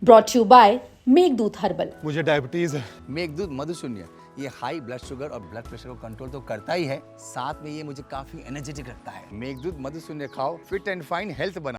Brought you by Meghdoot herbal. मुझे diabetes है। मेघदूत मधुशून्य ये हाई ब्लड शुगर और ब्लड प्रेशर को कंट्रोल तो करता ही है, साथ में ये मुझे काफी एनर्जेटिक रखता है। मेघदूत मधुशून्य खाओ, फिट एंड फाइन हेल्थ बना।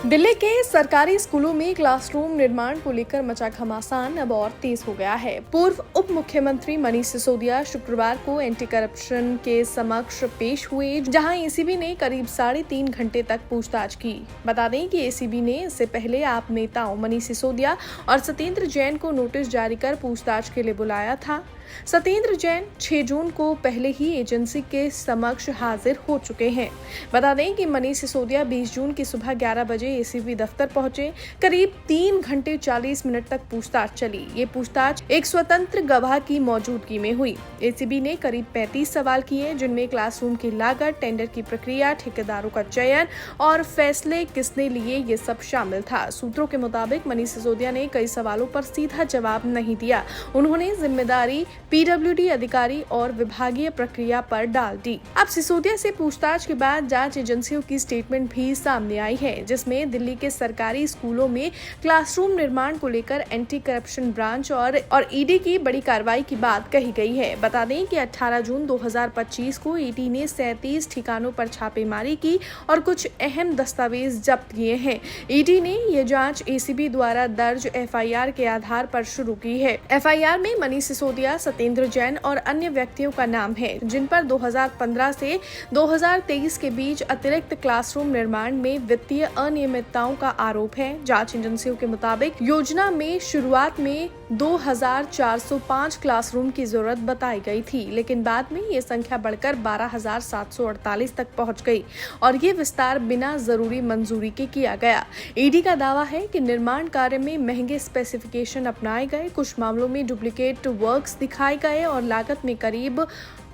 दिल्ली के सरकारी स्कूलों में क्लासरूम निर्माण को लेकर मचा घमासान अब और तेज हो गया है। पूर्व उप मुख्यमंत्री मनीष सिसोदिया शुक्रवार को एंटी करप्शन के समक्ष पेश हुए, जहां एसीबी ने करीब 3.5 घंटे तक पूछताछ की। बता दें कि एसीबी ने इससे पहले आप नेताओं मनीष सिसोदिया और सत्येंद्र जैन को नोटिस जारी कर पूछताछ के लिए बुलाया था। सत्येंद्र जैन 6 जून को पहले ही एजेंसी के समक्ष हाजिर हो चुके हैं। बता दें कि मनीष सिसोदिया 20 जून की सुबह 11 बजे एसीबी दफ्तर पहुंचे। करीब 3 घंटे 40 मिनट तक पूछताछ चली। ये पूछताछ एक स्वतंत्र गवाह की मौजूदगी में हुई। एसीबी ने करीब 35 सवाल किए, जिनमें क्लासरूम की लागत, टेंडर की प्रक्रिया, ठेकेदारों का चयन और फैसले किसने लिए, ये सब शामिल था। सूत्रों के मुताबिक मनीष सिसोदिया ने कई सवालों पर सीधा जवाब नहीं दिया। उन्होंने जिम्मेदारी पीडब्ल्यूडी अधिकारी और विभागीय प्रक्रिया पर डाल दी। अब सिसोदिया से पूछताछ के बाद जांच एजेंसियों की स्टेटमेंट भी सामने आई है, जिसमें दिल्ली के सरकारी स्कूलों में क्लासरूम निर्माण को लेकर एंटी करप्शन ब्रांच और ईडी की बड़ी कार्रवाई की बात कही गई है। बता दें कि 18 जून 2025 को ईडी ने 37 ठिकानों पर छापेमारी की और कुछ अहम दस्तावेज जब्त किए हैं। ईडी ने यह जांच एसीबी द्वारा दर्ज एफआईआर के आधार पर शुरू की है। एफआईआर में मनीष सिसोदिया, सत्येंद्र जैन और अन्य व्यक्तियों का नाम है, जिन पर 2015 से 2023 के बीच अतिरिक्त क्लासरूम निर्माण में वित्तीय अनियमितताओं का आरोप है। जांच एजेंसियों के मुताबिक योजना में शुरुआत में 2405 क्लासरूम की जरूरत बताई गई थी, लेकिन बाद में ये संख्या बढ़कर 12748 तक पहुंच गई और ये विस्तार बिना जरूरी मंजूरी के किया गया। ईडी का दावा है कि निर्माण कार्य में महंगे स्पेसिफिकेशन अपनाए गए, कुछ मामलों में डुप्लीकेट वर्क्स दिखाए गए और लागत में करीब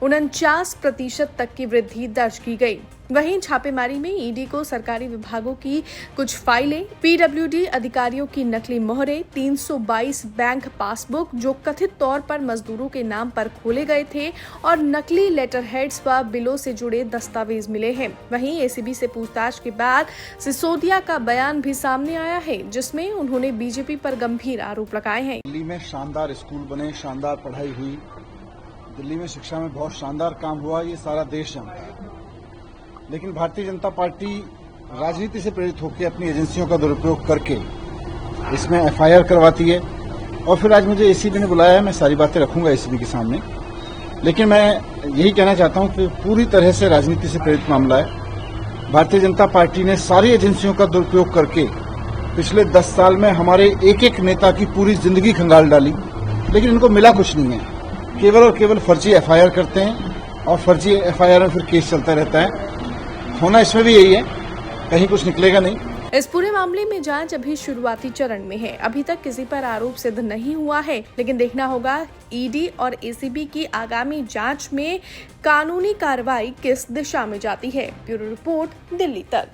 49% तक की वृद्धि दर्ज की गई। वहीं छापेमारी में ईडी को सरकारी विभागों की कुछ फाइलें, पीडब्ल्यूडी अधिकारियों की नकली मोहरें, 322 बैंक पासबुक जो कथित तौर पर मजदूरों के नाम पर खोले गए थे और नकली लेटर हेड्स व बिलों से जुड़े दस्तावेज मिले हैं। वहीं एसीबी से पूछताछ के बाद सिसोदिया का बयान भी सामने आया है, जिसमें उन्होंने बीजेपी पर गंभीर आरोप लगाए हैं। दिल्ली में शानदार स्कूल बने, शानदार पढ़ाई हुई, दिल्ली में शिक्षा में बहुत शानदार काम हुआ, ये सारा देश जानता है। लेकिन भारतीय जनता पार्टी राजनीति से प्रेरित होकर अपनी एजेंसियों का दुरुपयोग करके इसमें एफआईआर करवाती है और फिर आज मुझे एसीबी ने बुलाया है। मैं सारी बातें रखूंगा एसीबी के सामने, लेकिन मैं यही कहना चाहता हूं कि पूरी तरह से राजनीति से प्रेरित मामला है। भारतीय जनता पार्टी ने सारी एजेंसियों का दुरुपयोग करके पिछले 10 साल में हमारे एक एक नेता की पूरी जिंदगी खंगाल डाली, लेकिन इनको मिला कुछ नहीं है। केवल और केवल फर्जी एफआईआर करते हैं और फर्जी एफआईआर में फिर केस चलता रहता है। होना इसमें भी यही है, कहीं कुछ निकलेगा नहीं। इस पूरे मामले में जांच अभी शुरुआती चरण में है। अभी तक किसी पर आरोप सिद्ध नहीं हुआ है, लेकिन देखना होगा ईडी और एसीबी की आगामी जांच में कानूनी कार्रवाई किस दिशा में जाती है। ब्यूरो रिपोर्ट, दिल्ली तक।